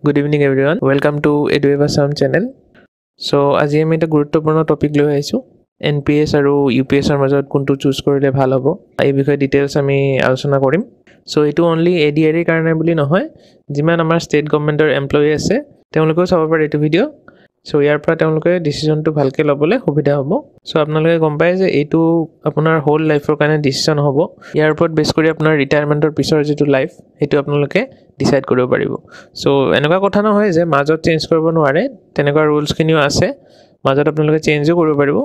Good evening everyone. Welcome to Eduwave Assam channel. So আজি আমি এটা গুৰুত্বপূৰ্ণ টপিক লৈ আহিছো NPS আৰু UPS ৰ মাজত কোনটো চুজ কৰিলে ভাল হ'ব এই বিষয়ে ডিটেইলছ আমি আলোচনা কৰিম সো এটো অনলি ADR ৰ কাৰণে বুলি নহয় যিমান আমাৰ ষ্টেট গভৰ্ণমেণ্টৰ এমপ্লয়ি আছে তেওঁলোকেও চাব পাৰে এইটো ভিডিও সো ইয়াৰ পৰা তেওঁলোকে ডিসিশনটো ভালকে ল'বলৈ সুবিধা হ'ব সো আপোনালোকে গম পায় যে এইটো আপোনাৰ হোল লাইফৰ কাৰণে ডিসিশন হ'ব ইয়াৰ ওপৰত বেছ কৰি আপোনাৰ ৰিটায়াৰমেন্টৰ পিছৰ যেটো লাইফ হেতু আপোনালোকে ডিসাইড কৰিব পাৰিব সো এনেকুৱা কথা নহয় যে মাজত চেঞ্জ কৰিব নোৱাৰে তেনেকুৱা ৰুলছ কিনিও আছে মাজত আপোনালোকে চেঞ্জও কৰিব পাৰিব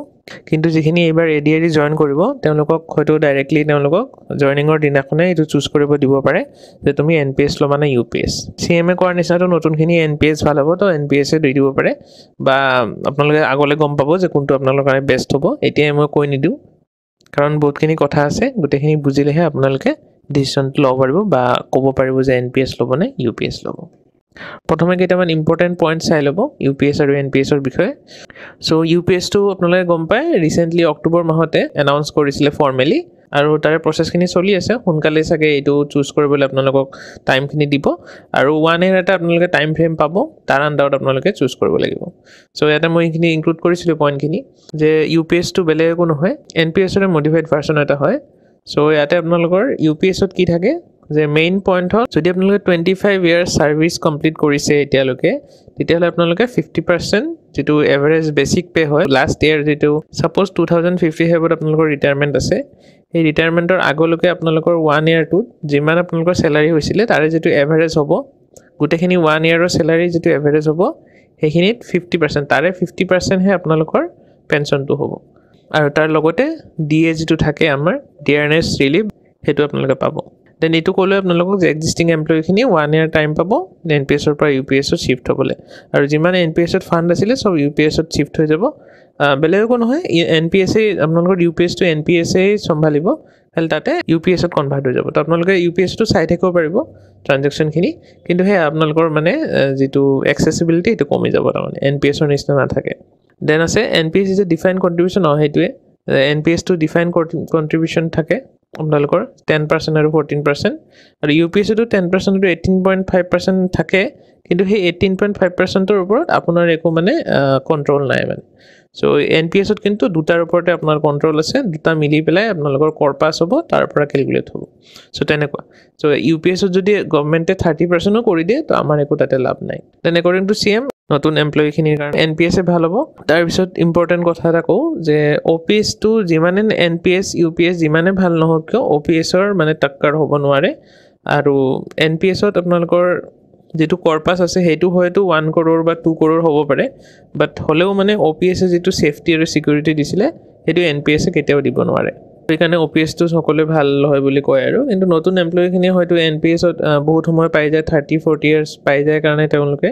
কিন্তু যিখিনি এবাৰ ADR জয়েন কৰিব তেওঁলোকক হয়তো ডাইৰেক্টলি তেওঁলোকক জয়েনিংৰ দিনাখনে এটো চুজ কৰিব দিব পাৰে যে তুমি NPS লবা না UPS CMA কোৱাৰ নিচিনাটো নতুনখিনি NPS ভাল হ'ব তো NPS এ দি দিব পাৰে বা আপোনালোকে আগলৈ গম পাব যে কোনটো আপোনালোকৰ কাৰণে বেষ্ট হ'ব এতিয়া মই কৈ নিদিও কাৰণ বহুতখিনি কথা আছে গোটেইখিনি বুজিলেহে আপোনালোকে ডিসিশনটো ল'ব পাৰিব বা ক'ব পাৰিব যে NPS ল'ব নে UPS ল'ব প্ৰথমে কেইটামান ইম্পৰ্টেন্ট পইণ্ট চাই ল'ব UPS আৰু NPS ৰ বিষয়ে সো UPS টো আপোনালোকে গম পায় ৰিসেন্টলি অক্টোবৰ মাহতে এনাউন্স কৰিছিলে ফৰ্মেলি আৰু তাৰ প্ৰসেছখিনি চলি আছে সোনকালে সাগে এটো চুজ কৰিবলৈ আপোনালোকক টাইমখিনি দিব আৰু 1 ইয়াৰ এটা আপোনালোকে টাইম ফ্ৰেম পাব তাৰ আন্ডাৰত আপোনালোকে চুজ কৰিব লাগিব সো ইয়াতে মই এইখিনি ইনক্লুড কৰিছিলো পইণ্টখিনি যে UPS টো বেলেগ একো নহয় NPS ৰ মডিফাইড ভাৰ্সন এটা হয় সো ইয়াতে আপোনালোকৰ UPS ত কি থাকে যে মেইন পইণ্ট হ'ল যদি আপোনালোকে 25 ইয়াৰ সাৰ্ভিস কমপ্লিট কৰিছে এতিয়ালৈকে তেতিয়াহলে আপোনালোকে 50% যেটো এভাৰেজ বেসিক পে হয় লাষ্ট ইয়াৰ যেটো সাপোজ 2050 হেবত আপোনালোকৰ ৰিটায়াৰমেন্ট আছে এই ৰিটায়াৰমেন্টৰ আগলৈকে আপোনালোকৰ 1 ইয়াৰ টু যিমান আপোনালোকৰ স্যালাৰি হৈছিল তাৰে যেটো এভাৰেজ হ'ব গুটেখিনি 1 ইয়াৰৰ স্যালাৰি যেটো এভাৰেজ হ'ব হেখিনিত 50% তাৰে 50% হে আপোনালোকৰ পেনশনটো হ'ব আৰু তাৰ লগতে DA যেটো থাকে আমাৰ ডিয়াৰনেছ ৰিলিভ হেতু আপোনালোকে পাব দেন এটো কলে আপোনালোকক যে এক্সিস্টিং এমপ্লয়ি খিনি 1 ইয়াৰ টাইম পাব NPS ৰ পৰা UPS ত শিফট হ'বলে আৰু যিমান NPS ত ফান্ড আছিল সব UPS ত শিফট হৈ যাব বেলেগো নহয় NPS এ আপোনালোকৰ UPS টো NPS এ সম্ভালিব হেল তাতে UPS ত কনভাৰ্ট হৈ যাব তো আপোনালোকে UPS টো চাই থাকিব পাৰিব ট্ৰানজাকচন খিনি কিন্তু হে আপোনালোকৰ মানে যেটো এক্সেসিবিলিটি এটো কমি যাব তাৰমানে NPS ৰ নিচিনা নাথাকে দেন আছে NPS is a defined contribution হেতুৱে NPS টো ডিফাইন্ড কন্ট্ৰিবিউশন থাকে আপোনালোকৰ 10% আৰু 14% আৰু UPS টো 10% আৰু 18.5% থাকে কিন্তু হে 18.5% ৰ ওপৰত আপোনাৰ একো মানে কন্ট্ৰোল নাই মানে সো NPS ত কিন্তু দুটাৰ ওপৰতে আপোনাৰ কন্ট্ৰোল আছে দুটা মিলি পেলাই আপোনালোকৰ কৰ্পাস হ'ব তাৰ পৰা ক্যালকুলেট হ'ব সো তেনেকুৱা সো UPS ত যদি গভৰ্ণমেণ্টে 30% ও কৰি দিয়ে তো আমাৰ একো তাতে লাভ নাই দেন অকৰ্ডিং টু CM নতুন এমপ্লয়ি খিনিৰ কাৰণে NPS এ ভাল হ'ব তাৰ পিছত ইম্পৰ্টেন্ট কথা এটা কও যে OPS টো যিমানে NPS UPS যিমানে ভাল নহওক কিয় OPS ৰ মানে টক্কৰ হ'ব নোৱাৰে আৰু NPS ত আপোনালোকৰ যেটো কৰ্পাস আছে হেতু হয়তো 1 crore বা 2 crore হ'ব পাৰে বাট হলেও মানে OPS এ যেটো সেফটি আৰু সিকিউৰিটি দিছিলে হেতু NPS এ কেতিয়াও দিব নোৱাৰে সেইকাৰণে OPS টো সকলে ভাল হয় বুলি কয় আৰু কিন্তু নতুন এমপ্লয়ি খিনি হয়তো NPS ত বহুত সময় পাই যায় 30-40 ইয়াৰ্স পাই যায় কাৰণে তেওঁলোকে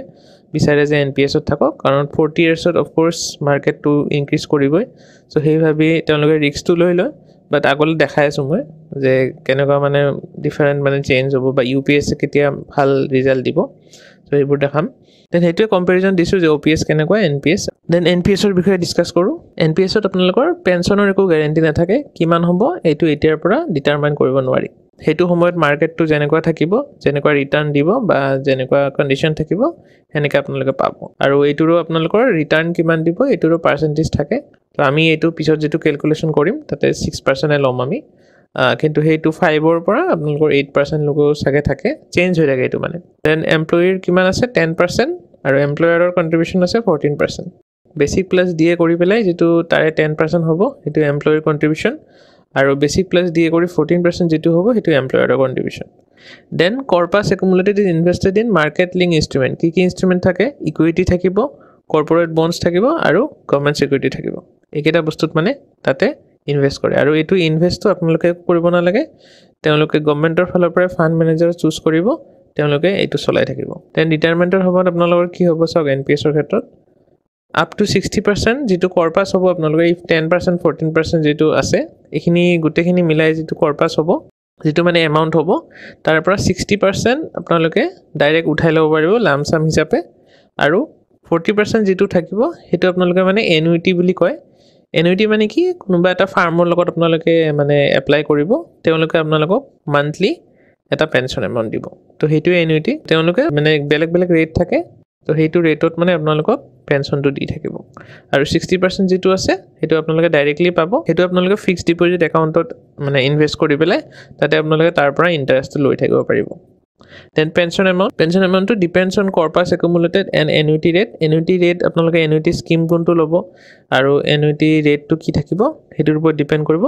বিচাৰে যে NPS ত থাকক কাৰণ 40 years to of course market টো ইনক্ৰিজ কৰিবই সো হেই ভাবি তেওঁলোকে ৰিস্ক টো লৈ লয় বাট আগলৈ দেখাই আছো মই যে কেনেকুৱা মানে ডিফাৰেন্ট মানে চেঞ্জ হ'ব বা UPS কেতিয়া ভাল ৰিজাল্ট দিব সো এইবোৰ দেখাম দেন হেতুৱে কম্পাৰিজন দিছো যে OPS কেনেকুৱা NPS দেন NPS ৰ বিষয়ে ডিসকাস কৰো NPS ত আপোনালোকৰ পেনশনৰ একো গ্যাৰান্টি নাথাকে কিমান হ'ব এটো এতিয়াৰ পৰা ডিটাৰমাইন কৰিব নোৱাৰি হেতু সময়ত মাৰ্কেটটো যেনেকুৱা থাকিব যেনেকুৱা ৰিটাৰ্ন দিব বা যেনেকুৱা কন্ডিশন থাকিব হেনেকা আপোনালোকে পাব আৰু এটোৰো আপোনালোকৰ ৰিটাৰ্ন কিমান দিব এটোৰো পাৰ্সেন্টেজ থাকে তো আমি এটো পিছত যেটো ক্যালকুলেশন কৰিম তাতে 6% এ লম আমি কিন্তু হেতু 5 ৰ পৰা আপোনালোকৰ 8% লগো সাগে থাকে চেঞ্জ হৈ থাকে এটো মানে দেন এমপ্লয়িৰ কিমান আছে 10% আৰু এমপ্লয়াৰৰ কন্ট্ৰিবিউশন আছে 14% বেসিক প্লাস DA কৰি পেলাই যেটো তাৰে 10% হ'ব এটো এমপ্লয়িৰ কন্ট্ৰিবিউশন আৰু বেসিক প্লাস DA কৰি 14% যেটো হ'ব হেতু এমপ্লয়াৰৰ contribution then corpus accumulated is invested in market link instrument কি ইনস্ট্ৰুমেন্ট থাকে ইকুইটি থাকিব কৰ্পোৰেট বন্ডছ থাকিব আৰু গভৰ্ণমেন্ট সিকিউৰিটি থাকিব একেটা বস্তুত মানে তাতে ইনভেস্ট কৰে আৰু এটো ইনভেষ্টটো আপোনালোকে কৰিব না লাগে তেওঁলোকে গভৰ্ণমেন্টৰ ফালৰ পৰা ফান্ড মেনেজাৰ চুজ কৰিব তেওঁলোকে এটো চলাই থাকিব দেন ৰিটায়াৰমেন্টৰ সময়ত আপোনালোকৰ কি হ'ব সক NPS ৰ ক্ষেত্ৰত up to 60% যেটো কৰ্পাস হ'ব আপোনালোকে 10% 14% যেটো আছে এখিনি গুটেখিনি মিলাই যেটো কৰ্পাস হ'ব যেটো মানে এমাউন্ট হ'ব তাৰ পৰা 60% আপোনালোকে ডাইৰেক্ট উঠাই ল'ব পাৰিব লামসাম হিচাপে আৰু 40% যেটো থাকিব হেতু আপোনালোকে মানে এনুইটি বুলি কয় এনুইটি মানে কি কোনোবা এটা ফাৰ্মৰ লগত আপোনালোকে মানে এপ্লাই কৰিব তেওঁলোকে আপোনালোকক মান্থলি এটা পেনশন এমাউন্ট দিব তো সেইটোৱে এনুইটি তেওঁলোকে মানে বেলেগ বেলেগ ৰেট থাকে তো সেইটো ৰেটত মানে আপোনালোকক পেঞ্চনটো দি থাকিব আৰু 60% যিটো আছে সেইটো আপোনালোকে ডাইৰেক্টলি পাব সেইটো আপোনালোকে ফিক্সড ডিপোজিট একাউণ্টত মানে ইনভেষ্ট কৰি পেলাই তাতে আপোনালোকে তাৰ পৰা ইণ্টাৰেষ্টটো লৈ থাকিব পাৰিব then pension amount to depends on corpus accumulated and annuity rate আপোনালোকে annuity scheme কোনটো ল'ব আৰু annuity rate টো কি থাকিব হেতুৰ ওপৰত ডিপেন্ড কৰিব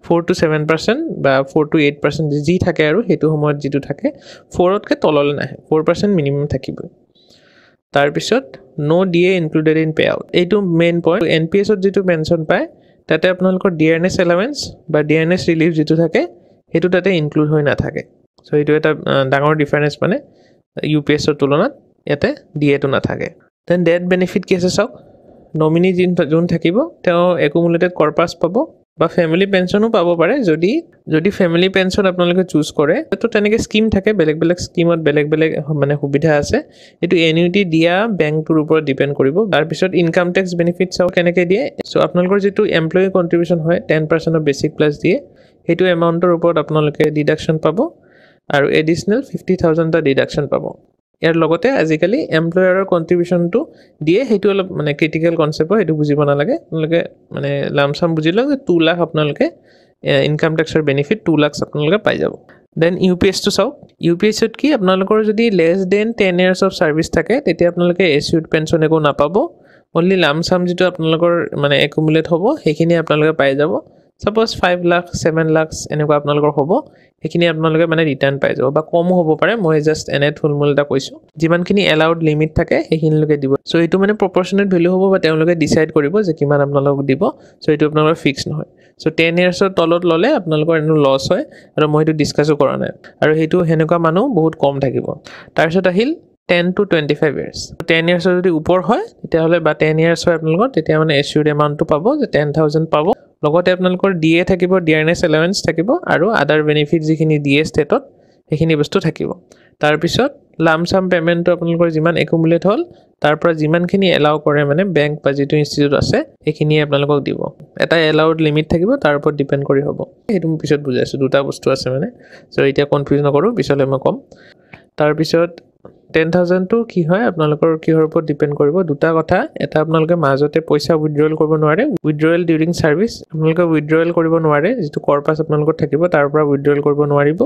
4 to 7% বা 4 to 8% যি থাকে আৰু হেতু সময়ত যিটো থাকে 4 তকে তললৈ নাহে 4% মিনিমাম থাকিব তাৰ পিছত no DA included in payout এইটো মেইন পইণ্ট NPS ত যিটো পেনশন পায় তাতে আপোনালোকৰ DRNS allowance বা DRNS relief যিটো থাকে হেতু তাতে ইনক্লুড হৈ নাথাকে সো এইটো এটা ডাঙৰ ডিফাৰেন্স মানে UPS ৰ তুলনাত ইয়াতে DA টো নাথাকে দেন ডেথ বেনিফিট কেছে চাওক নমিনি যোন থাকিব তেওঁ একুমুলেটেড কৰ্পাছ পাব বা ফ্যামিলি পেনশনো পাব পাৰে যদি ফ্যামিলি পেনশন আপোনালোকে চুজ কৰে তো তেনেকে স্কিম থাকে বেলেগ বেলেগ স্কিমত বেলেগ বেলেগ মানে সুবিধা আছে এটো এনুইটি দিয়া বেংকটোৰ ওপৰত ডিপেন্ড কৰিব তাৰ পিছত ইনকাম টেক্স বেনিফিট চাও কেনেকে দিয়ে সো আপোনালোকৰ যেটো এমপ্লয়ি কন্ট্ৰিবিউশন হয় 10% অফ বেসিক প্লাস দিয়ে হেতু এমাউন্টৰ ওপৰত আপোনালোকে ডিডাকশন পাব আৰু এডিশনাল 50000 টা ডিডাকশন পাব ইয়াৰ লগতে আজিকালি এমপ্লয়াৰৰ কন্ট্ৰিবিউশনটো দিয়ে হেতু অলপ মানে ক্ৰিটিক্যাল কনসেপ্ট হয় হেতু বুজিব না লাগে আপোনালোকে মানে লামসাম বুজিলে 2 লাখ আপোনালোকে ইনকাম টেক্সৰ বেনিফিট 2 লাখ আপোনালোকে পাই যাব দেন ইউপিএস টো চাও ইউপিএস ত কি আপোনালোকৰ যদি less than 10 years of service থাকে তেতিয়া আপোনালোকে এসিউড পেনশন একো নাপাব অনলি লামসাম যেটো আপোনালোকৰ মানে একুমুলেট হ'ব হেখিনি আপোনালোকে পাই যাব Suppose 5 লাখ 7 লাখ এনেকুৱা আপোনালোকৰ হ'ব হেখিনি আপোনালোকে মানে ৰিটাৰ্ন পাই যাব বা কম হ'ব পাৰে মই জাস্ট এনে থুলমুলটা কৈছো যিমানখিনি এলাউড লিমিট থাকে হেখিনলৈকে দিব সো এটো মানে প্ৰপৰচনেট ভ্যালু হ'ব বা তেওঁলোকে ডিসাইড কৰিব যে কিমান আপোনালোকক দিব সো এটো আপোনালোকৰ ফিক্স নহয় সো 10 ইয়াৰ্সৰ তলত ললে আপোনালোকৰ এনো লস হয় আৰু মই এটো ডিসকাসও কৰা নাই আৰু হেতু হেনেকুৱা মানুহ বহুত কম থাকিব তাৰ পিছত আহিল 10 to 25 years 10 years যদি উপৰ হয় তেতিয়া হলে বা 10 years হয় আপোনালোকৰ তেতিয়া মানে এসিউড এমাউন্টটো পাব যে 10000 পাব লগতে আপোনালোকৰ DA থাকিব DRNS allowance থাকিব আৰু আদাৰ বেনিফিট যিখিনি DA ষ্টেটত হেখিনি বস্তু থাকিব তাৰ পিছত লামসাম পেমেন্টটো আপোনালোকৰ যিমান একুমুলেট হল তাৰ পৰা যিমানখিনি এলাউ কৰে মানে বেংক বা যেটো ইনষ্টিটিউট আছে হেখিনি আপোনালোকক দিব এটা এলাউড লিমিট থাকিব তাৰ ওপৰত ডিপেন্ড কৰি হ'ব হেতু মই পিছত বুজাইছো দুটা বস্তু আছে মানে সো এতিয়া কনফিউজ নকৰো পিছলৈ মই কম তাৰ পিছত 10000 টো কি হয় আপোনালোকৰ কিহৰ ওপৰত ডিপেন্ড কৰিব দুটা কথা এটা আপোনালোকে মাজতে পইচা উইথড্ৰল কৰিব নোৱাৰে উইথড্ৰল ডিউৰিং সাৰ্ভিস আপোনালোকে উইথড্ৰল কৰিব নোৱাৰে যেটো কৰ্পাছ আপোনালোকৰ থাকিব তাৰ পৰা উইথড্ৰল কৰিব নোৱাৰিব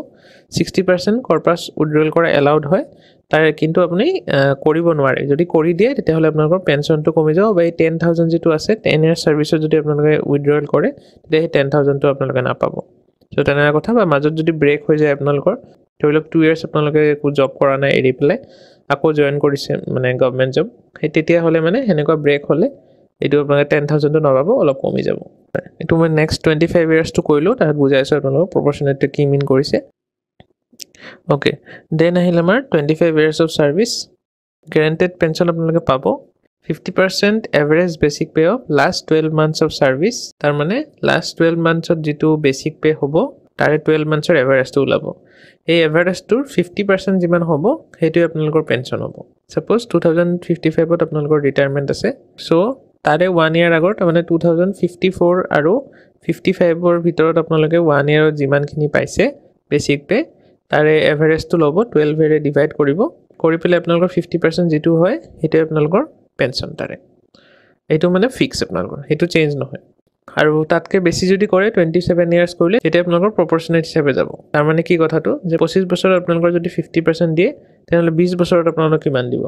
60% কৰ্পাছ উইথড্ৰল কৰা এলাউড হয় তাৰ কিন্তু আপুনি কৰিব নোৱাৰে যদি কৰি দিয়ে তেতিয়া হলে আপোনালোকৰ পেনশনটো কমি যাব বা 10000 যেটো আছে 10 ইয়াৰ সাৰ্ভিসত যদি আপোনালোকে উইথড্ৰল কৰে তেতিয়া 10000 টো আপোনালোকে নাপাব সো তেনে কথা বা মাজত যদি ব্ৰেক হৈ যায় আপোনালোকৰ ধৰিলক 2 ইয়াৰ্স আপোনালোকে একো জব কৰা নাই এৰি পেলাই আকৌ জয়েন কৰিছে মানে গভৰ্নমেন্ট জব তেতিয়া হলে মানে হেনেকুৱা ব্ৰেক হলে এটো আপোনালোকে 10000 টো নাপাব অলপ কমি যাব এটো মই নেক্সট 25 ইয়াৰ্স টো কইলো তাত বুজাইছো আপোনালোকক প্ৰপৰচনেট কি মিন কৰিছে ওকে দেন আহিল আমাৰ 25 ইয়াৰ্স অফ সাৰ্ভিস গ্যাৰান্টেড পেনশন আপোনালোকে পাব 50% average basic pay off last 12 months of service তাৰ মানে লাষ্ট 12 মান্থছত যেটো বেসিক পে হ'ব তাৰে 12 মান্থছৰ এভাৰেজটো ওলাব এই এভাৰেজটোৰ 50% যিমান হ'ব হেতু আপোনালোকৰ পেনশন হ'ব সাপোজ 2055 ত আপোনালোকৰ ৰিটায়াৰমেন্ট আছে সো তাৰে 1 ইয়াৰ আগত মানে 2054 আৰু 55 ৰ ভিতৰত আপোনালোকে 1 ইয়াৰত যিমানখিনি পাইছে বেসিক পে তাৰে এভাৰেজটো ল'ব 12 এৰে ডিভাইড কৰিব কৰি পেলাই আপোনালোকৰ 50% যেটো হয় হেতু আপোনালোকৰ পেনশন তাৰে এটো মানে ফিক্স আপোনালোকৰ হেতু চেঞ্জ নহয় আৰু তাতকে বেছি যদি কৰে 27 ইয়াৰ্স কৰিলে তেতিয়া আপোনালোকৰ প্ৰপৰচনেট হিচাপে যাব তাৰ মানে কি কথাটো যে 25 বছৰত আপোনালোকৰ যদি 50% দিয়ে তেনলে 20 বছৰত আপোনালোকক কিমান দিব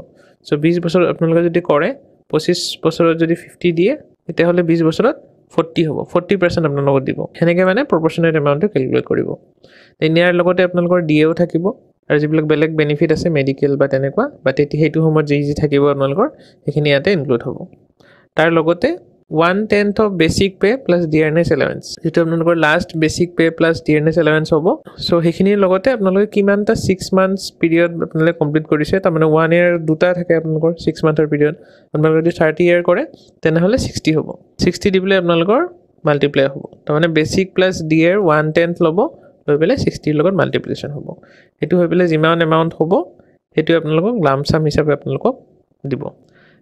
সো 20 বছৰত আপোনালোকে যদি কৰে 25 বছৰত যদি 50 দিয়ে তেতিয়া হলে 20 বছৰত 40 হ'ব 40% আপোনালোকক দিব হেনেকে মানে প্ৰপৰচনেট এমাউন্টটো ক্যালকুলেট কৰিব ইয়াৰ লগতে আপোনালোকৰ DA ও থাকিব আৰু যিবিলাক বেলেগ বেনিফিট আছে মেডিকেল বা তেনেকুৱা বা তেতিয়া হেতু সময়ত যি থাকিব আপোনালোকৰ হেখিনি ইয়াতে ইনক্লুড হ'ব তাৰ লগতে 1/10 of basic pay plus DRNS allowance যেটো আপোনালোকৰ last basic pay plus DRNS allowance হ'ব সো হেখিনিৰ লগতে আপোনালোকে কিমানটা 6 মান্থস পিৰিয়ড আপোনালোকে কমপ্লিট কৰিছে তাৰ মানে 1 ইয়াৰ দুটা থাকে আপোনালোকৰ 6 মান্থৰ পিৰিয়ড আপোনালোকে যদি 30 ইয়াৰ কৰে তেনে হলে 60 হ'ব 60 দিবলে আপোনালোকৰ মাল্টিপ্লাই হ'ব তাৰ মানে বেসিক প্লাস DR 1/10 ল'ব লৈ পেলে 60 ৰ লগত মাল্টিপ্লিকেশন হ'ব এটো হৈ পেলে যিমান এমাউন্ট হ'ব হেতু আপোনালোকক লামসাম হিচাপে আপোনালোকক দিব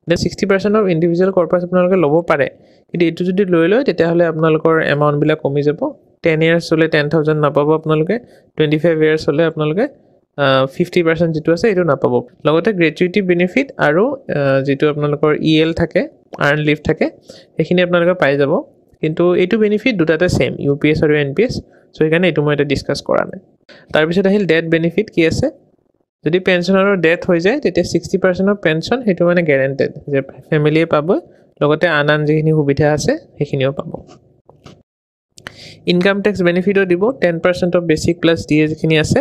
then 60% of individual corpus আপোনালোকে ল'ব পাৰে কিন্তু এটো যদি লৈ লয় তেতিয়া হলে আপোনালোকৰ এমাউন্ট বিলা কমি যাব 10 ইয়াৰ্স হলে 10000 নাপাব আপোনালোকে 25 ইয়াৰ্স হলে আপোনালোকে 50% যিটো আছে এইটো নাপাব লগতে গ্ৰেচুইটি বেনিফিট আৰু যিটো আপোনালোকৰ EL থাকে আৰ্ন লিভ থাকে সেইখিনি আপোনালোকে পাই যাব কিন্তু এইটো বেনিফিট দুটাতে সেম UPS আৰু NPS সো সেইকাৰণে এইটো মই এটা ডিসকাস কৰা নাই তাৰপিছত আহিল ডেথ বেনিফিট কি আছে যদি পেনশনাৰৰ ডেথ হৈ যায় তেতিয়া 60% অফ পেনশন হেতু মানে গ্যাৰান্টেড যে ফ্যামিলিয়ে পাব লগতে আনান যিখিনি সুবিধা আছে সেইখিনিও পাব ইনকাম ট্যাক্স বেনিফিটও দিব 10% অফ বেসিক প্লাস DA যিখিনি আছে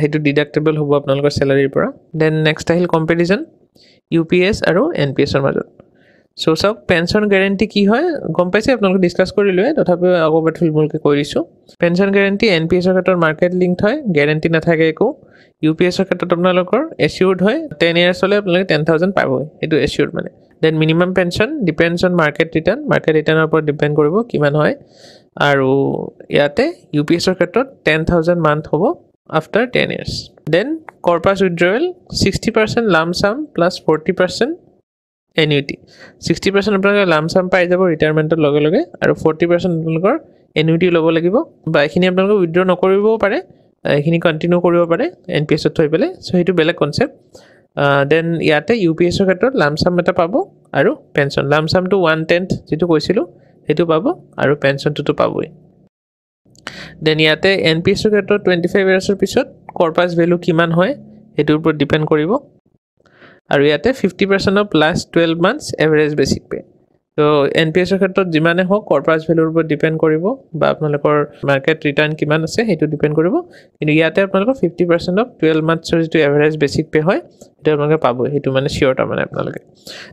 হেতু ডিডাক্টেবল হ'ব আপোনালোকৰ স্যালাৰিৰ পৰা দেন নেক্সট আহিল কম্পাৰিজন UPS আৰু NPS ৰ মাজত সো সব পেনশন গ্যাৰান্টি কি হয় গম পাইছে আপোনালোক ডিসকাস কৰিলুৱে তথাপিও আগবাৰ থুলমুলকে কৈ দিছো পেনশন গ্যাৰান্টি NPS ৰ ক্ষেত্ৰত মাৰ্কেট লিংক হয় গ্যাৰান্টি নাথাকে একো UPS ৰ ক্ষেত্ৰত আপোনালোকৰ এচিউৰ্ড হয় 10 ইয়াৰ্স হলে আপোনালোকে 10000 পাব এটো এচিউৰ্ড মানে then minimum pension depends on market ৰিটাৰ্ণৰ ওপৰত ডিপেন্ড কৰিব কিমান হয় আৰু ইয়াতে UPS ৰ ক্ষেত্ৰত 10000 মান্থ হ'ব after 10 years then corpus withdrawal 60% lump sum plus 40% annuity 60% আপোনালোকে lump sum পাই যাব ৰিটায়াৰমেন্টৰ লগে লগে আৰু 40% আপোনালোকৰ annuity ল'ব লাগিব বা এখিনি আপোনালোকে withdraw নকৰিবও পাৰে এখিনি কন্টিনিউ কৰিব পাৰে NPS ত থৈ পেলে সো হেতু বেলেগ কনসেপ্ট দেন ইয়াতে UPS ৰ ক্ষেত্ৰত lump sum এটা পাব আৰু পেনশন lump sum to 1/10 যেটো কৈছিলো হেতু পাব আৰু পেনশন তো পাবই দেন ইয়াতে NPS ৰ ক্ষেত্ৰত 25 ইয়াৰ্সৰ পিছত কৰ্পাস ভ্যালু কিমান হয় হেতুৰ ওপৰত ডিপেন্ড কৰিব আৰু ইয়াতে 50% of last 12 months average basic pay তো NPS ৰ ক্ষেত্ৰত যিমানে হওক কৰ্পাস ভ্যালুৰ ওপৰত ডিপেন্ড কৰিব বা আপোনালোকৰ মাৰ্কেট ৰিটাৰ্ণ কিমান আছে হেতু ডিপেন্ড কৰিব কিন্তু ইয়াতে আপোনালোকৰ 50% অফ 12 মান্থছৰ যিটো এভাৰেজ বেসিক পে হয় এটা আপোনালোকে পাব হেতু মানে শিওৰ তা মানে আপোনালোকে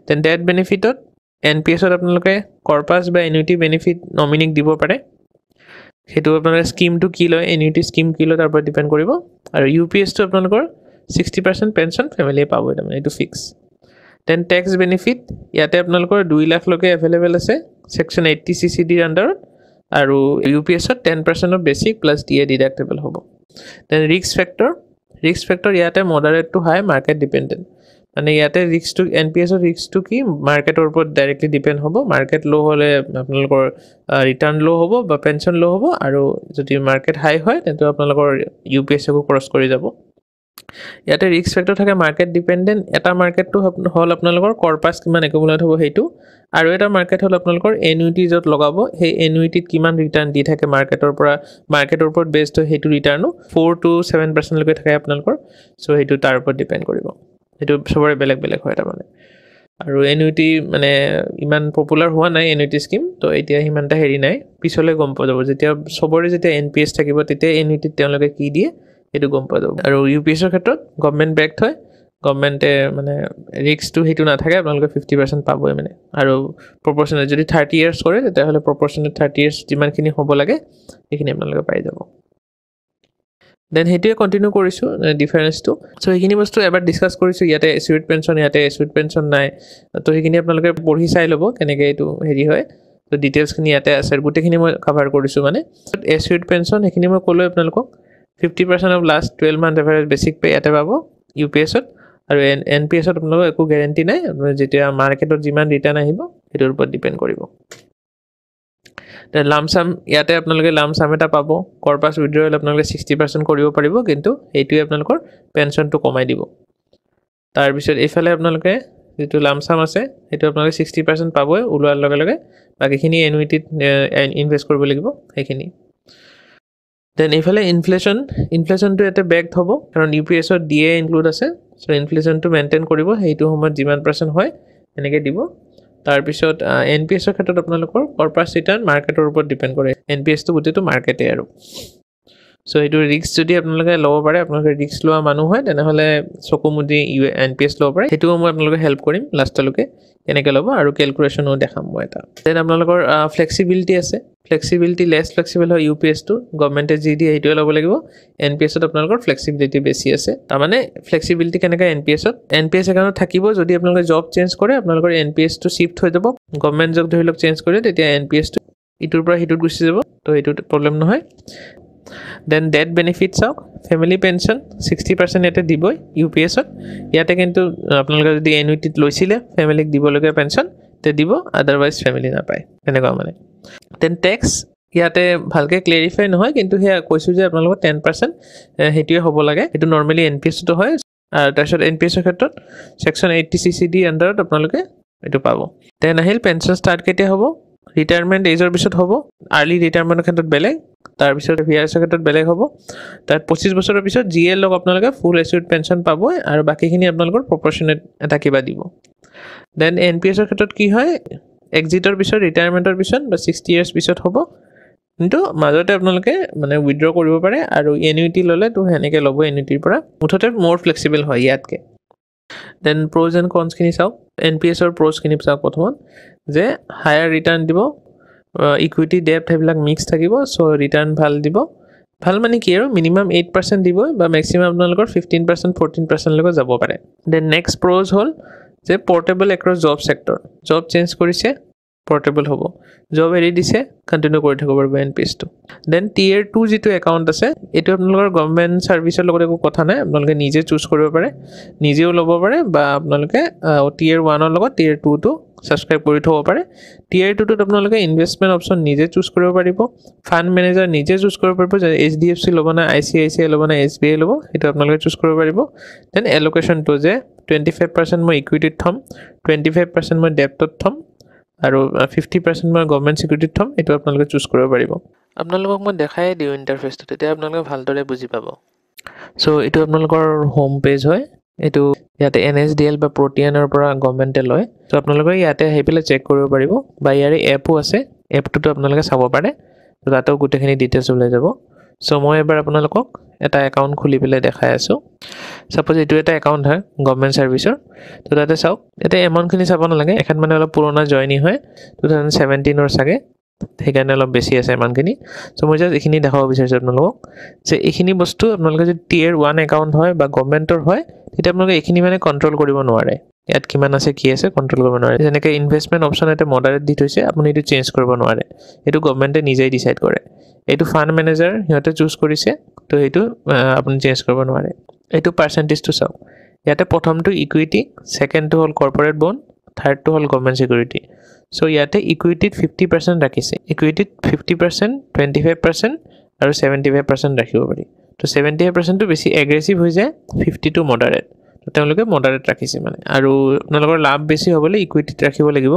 দেন ডেথ বেনিফিটত NPS ত আপোনালোকে কৰ্পাস বা এনুইটি বেনিফিট নমিনিক দিব পাৰে হেতু আপোনালোকৰ স্কিম টু কি লয় এনুইটি স্কিম কি লয় তাৰ ওপৰত ডিপেন্ড কৰিব আৰু UPS টো আপোনালোকৰ 60% পেনশন ফ্যামিলিয়ে পাব এটা মানে এটো ফিক্স দেন ট্যাক্স বেনিফিট ইয়াতে আপোনালোকৰ 2 লাখ লকে अवेलेबल আছে সেকশন 80 CCD ৰ আন্ডাৰত আৰু UPS to 10% of basic plus DA deductible হ'ব দেন ৰিস্ক ফেক্টৰ ইয়াতে মডাৰেট টু হাই মাৰ্কেট ডিপেন্ডেন্ট মানে ইয়াতে ৰিস্ক টু NPS ৰ ৰিস্ক টু কি মাৰ্কেটৰ ওপৰত ডাইৰেক্টলি ডিপেন্ড হ'ব মাৰ্কেট লো হলে আপোনালোকৰ ৰিটাৰ্ণ লো হ'ব বা পেনশন লো হ'ব আৰু যদি মাৰ্কেট হাই হয় তেন্তে আপোনালোকৰ UPS কো ক্ৰস কৰি যাব ইয়াতে ৰিস্ক ফেক্টৰ থাকে মাৰ্কেট ডিপেন্ডেন্ট এটা মাৰ্কেট টু হল আপোনালোকৰ কৰ্পাস কিমান একুমুলেট হ'ব হেতু আৰু এটা মাৰ্কেট হল আপোনালোকৰ এনুইটি যত লগাব সেই এনুইটিত কিমান ৰিটাৰ্ণ দি থাকে মাৰ্কেটৰ ওপৰত বেসড হয় হেতু ৰিটাৰ্ণো 4 to 7% লকে থাকে আপোনালোকৰ সো হেতু তাৰ ওপৰত ডিপেন্ড কৰিব হেতু সবৰে বেলেগ বেলেগ হয় এটা মানে আৰু এনুইটি মানে ইমান পপুলাৰ হোৱা নাই এনুইটি স্কিম তো এতিয়া হিমানটা হেৰি নাই পিছলে গম পোৱা যাব যেতিয়া সবৰে যেতিয়া NPS থাকিব তেতিয়া এনুইটি তেওঁলোকে কি দিয়ে এটো গম পোৱা যাব আৰু UPS ৰ ক্ষেত্ৰত গভৰ্নমেন্ট বেকড হয় গভৰ্নমেন্টে মানে ৰিস্ক টু হেতু না থাকে আপোনালোকে 50% পাবই মানে আৰু প্ৰপৰ্শনাল যদি 30 ইয়াৰ্স কৰে তেতিয়া হলে প্ৰপৰ্শনাল 30 ইয়াৰ্স যিমানখিনি হ'ব লাগে এইখিনি আপোনালোকে পাই যাব দেন হেতুৱে কন্টিনিউ কৰিছো ডিফাৰেন্সটো সো এইখিনি বস্তু এবাৰ ডিসকাস কৰিছো ইয়াতে এচিউৰ্ড পেনশন নাই তো এইখিনি আপোনালোকে পঢ়ি চাই লব কেনেকৈ এটো হেৰি হয় তো ডিটেইলছ খিনি ইয়াতে আছে গুটেখিনি মই কভাৰ কৰিছো মানে এচিউৰ্ড পেনশন এইখিনি মই কলো আপোনালোকক 50% of last 12 month average basic pay ইয়াতে পাব UPS ত আৰু NPS ত আপোনালোকৰ একো গ্যাৰান্টি নাই যেতিয়া মাৰ্কেটত যিমান ৰিটাৰ্ণ আহিব হেতুৰ ওপৰত ডিপেন্ড কৰিব তে লাম্প সাম ইয়াতে আপোনালোকে লাম্প সাম এটা পাব কৰ্পাস উইথড্ৰল আপোনালোকে 60% কৰিব পাৰিব কিন্তু এইটোৱে আপোনালোকৰ পেনশনটো কমাই দিব তাৰ পিছত এফালে আপোনালোকে যেটো লাম্প সাম আছে হেতু আপোনালোকে 60% পাবই উলোৱাৰ লগে লগে বাকিখিনি এনুইটিত ইনভেস্ট কৰিব লাগিব সেইখিনি দেন এফালে ইনফ্লেশন তো এতে বেকড হ'ব কাৰণ UPS ত DA ইনক্লুড আছে সো ইনফ্লেশন তো মেইনটেইন কৰিব হেতু সময়ত যিমান % হয় এনেকৈ দিব তাৰ পিছত NPS ৰ ক্ষেত্ৰত আপোনালোকৰ কৰ্পাস ৰিটাৰ্ণ মাৰ্কেটৰ ওপৰত ডিপেন্ড কৰে NPS তো গুটেটো মাৰ্কেটে আৰু সো এটো ৰিস্ক যদি আপোনালোকে লব পাৰে আপোনালোকে ৰিস্ক লোৱা মানুহ হয় তেনেহলে চকুমুদি NPS লব পাৰে হেতু মই আপোনালোকে হেল্প কৰিম লাষ্টলৈকে কেনেকৈ লব আৰু ক্যালকুলেশনও দেখাম মই এটা দেন আপোনালোকৰ ফ্লেক্সিবিলিটি আছে ফ্লেক্সিবিলিটি লেস ফ্লেক্সিবল হয় UPS টো গভৰ্নমেন্টে যি দিয়ে হেতুৱে লব লাগিব NPS ত আপোনালোকৰ ফ্লেক্সিবিলিটি বেছি আছে তাৰ মানে ফ্লেক্সিবিলিটি কেনেকৈ NPS একাউন্ট থাকিব যদি আপোনালোকে জব চেঞ্জ কৰে আপোনালোকৰ NPS টো শিফট হৈ যাব গভৰ্নমেন্ট জব ধৰিলক চেঞ্জ কৰে তেতিয়া NPS টো ইটোৰ পৰা হিটোত গুছি যাব তো এটো প্ৰবলেম নহয় then death benefits of family pension 60% এতে দিবই UPS ত ইয়াতে কিন্তু আপোনালোকে যদি এনুইটিত লৈছিলে ফ্যামিলিক দিবলগীয়া পেনশন তে দিব আদাৰৱাইজ ফ্যামিলি না পায় এনেকুৱা মানে দেন ট্যাক্স ইয়াতে ভালকে ক্লেৰিফাই নহয়, কিন্তু সেয়া কৈছোঁ যে আপোনালোকৰ 10% সেইটোৱে হ'ব লাগে। সেইটো নৰ্মেলি NPS-টো হয়। আৰু তাৰপিছত NPS-ৰ ক্ষেত্ৰত ছেকশ্যন 80CCD আণ্ডাৰত আপোনালোকে এইটো পাব। দেন আহিল পেঞ্চন ষ্টাৰ্ট কেতিয়া হ'ব, ৰিটায়াৰমেণ্ট এজৰ পিছত হ'ব। আৰ্লি ৰিটায়াৰমেণ্টৰ ক্ষেত্ৰত বেলেগ, তাৰপিছত VRS-ৰ ক্ষেত্ৰত বেলেগ হ'ব। তাত 25 বছৰৰ পিছত GL আপোনালোকে ফুল এচিউৰ্ড পেঞ্চন পাবই, আৰু বাকীখিনি আপোনালোকৰ প্ৰপৰ্চনেট এটা কিবা দিব। দেন NPS-ৰ ক্ষেত্ৰত কি হয়, এক্সিটৰ পিছত, ৰিটায়াৰমেণ্টৰ পিছত বা 60 years পিছত হ'ব, কিন্তু মাজতে আপোনালোকে মানে উইথড্ৰ কৰিব পাৰে, আৰু এনুইটি ল'লে তো সেনেকৈ ল'ব এনুইটিৰ পৰা। মুঠতে মোৰ ফ্লেক্সিবল হয় ইয়াতকৈ। দেন প্ৰ'জ এণ্ড কনছখিনি চাওক। NPS-ৰ প্ৰ'জখিনি চাওক। প্ৰথমত যে হায়াৰ ৰিটাৰ্ণ দিব, ইকুইটি ডেপ্ট সেইবিলাক মিক্স থাকিব, চ' ৰিটাৰ্ণ ভাল দিব। ভাল মানে কি আৰু মিনিমাম 8% দিবই, বা মেক্সিমাম আপোনালোকৰ 15% 14%লৈকে যাব পাৰে। দেন নেক্সট প্ৰ'জ হ'ল যে portable across job sector. Job change কৰিছে, পৰ্টেবল হ'ব। জব এৰি দিছে, কণ্টিনিউ কৰি থাকিব পাৰিব NPS-টো। দেন Tier 2 যিটো একাউণ্ট আছে, এইটো আপোনালোকৰ গভৰ্ণমেণ্ট ছাৰ্ভিচৰ লগত একো কথা নাই, আপোনালোকে নিজে চুজ কৰিব পাৰে, নিজেও ল'ব পাৰে, বা আপোনালোকে Tier 1-ৰ লগত Tier 2-টো ছাবস্ক্ৰাইব কৰি থ'ব পাৰে। Tier 2-টোত আপোনালোকে ইনভেষ্টমেণ্ট অপশ্যন নিজে চুজ কৰিব পাৰিব, ফাণ্ড মেনেজাৰ নিজে চুজ কৰিব পাৰিব, যে HDFC ল'ব নে ICICI ল'ব নে SBI ল'ব, সেইটো আপোনালোকে চুজ কৰিব পাৰিব। দেন এলোকেশ্যনটো যে 25% মই ইকুইটিত থ'ম, 25% মই ডেপ্টত থ'ম, আৰু 50% মই গভৰ্ণমেণ্ট ছিকিউৰিটিত থ'ম, এইটো আপোনালোকে চুজ কৰিব পাৰিব। আপোনালোকক মই দেখাই দিওঁ ইণ্টাৰফেচটো, তেতিয়া আপোনালোকে ভালদৰে বুজি পাব। চ' এইটো আপোনালোকৰ হোম পেজ হয়। এইটো ইয়াতে NSDL বা প্ৰটিয়ানৰ পৰা গভৰ্ণমেণ্টে লয়। চ' আপোনালোকে ইয়াতে আহি পেলাই চেক কৰিব পাৰিব, বা ইয়াৰে এপো আছে, এপটোতো আপোনালোকে চাব পাৰে, ত' তাতেও গোটেইখিনি ডিটেইলছ ওলাই যাব। চ' মই এবাৰ আপোনালোকক এটা একাউণ্ট খুলি পেলাই দেখাই আছোঁ। ছাপ'জ এইটো এটা একাউণ্ট হয় গভৰ্ণমেণ্ট ছাৰ্ভিচৰ, ত' তাতে চাওক, ইয়াতে এমাউণ্টখিনি চাব নালাগে, এখন মানে অলপ পুৰণা জইনিং হয়, 2017-ৰ চাগে, সেইকাৰণে অলপ বেছি আছে এমাউণ্টখিনি। চ' মই জাষ্ট এইখিনি দেখাব বিচাৰিছোঁ আপোনালোকক, যে এইখিনি বস্তু আপোনালোকে যদি Tier 1 একাউণ্ট হয় বা গভৰ্ণমেণ্টৰ হয়, তেতিয়া আপোনালোকে এইখিনি মানে কণ্ট্ৰল কৰিব নোৱাৰে। ইয়াত কিমান আছে কি আছে কণ্ট্ৰল কৰিব নোৱাৰে। যেনেকৈ ইনভেষ্টমেণ্ট অপশ্যন এটা মডাৰেট দি থৈছে, আপুনি এইটো চেঞ্জ কৰিব নোৱাৰে, এইটো গভৰ্ণমেণ্টে নিজেই ডিচাইড কৰে। এইটো ফাণ্ড মেনেজাৰ সিহঁতে চুজ কৰিছে, তো সেইটো আপুনি চেঞ্জ কৰিব নোৱাৰে। এইটো পাৰ্চেণ্টেজটো চাওক, ইয়াতে প্ৰথমটো ইকুইটি, ছেকেণ্ডটো হ'ল কৰ্পৰেট বণ্ড, থাৰ্ডটো হ'ল গভৰ্ণমেণ্ট ছিকিউৰিটি। চ' ইয়াতে ইকুইটিত 50% ৰাখিছে, ইকুইটিত 50%, 25% আৰু 75% ৰাখিব পাৰি। তো 75%টো বেছি এগ্ৰেছিভ হৈ যায়, 50টো মডাৰেট, তো তেওঁলোকে মডাৰেট ৰাখিছে মানে। আৰু আপোনালোকৰ লাভ বেছি হ'বলৈ ইকুইটিত ৰাখিব লাগিব,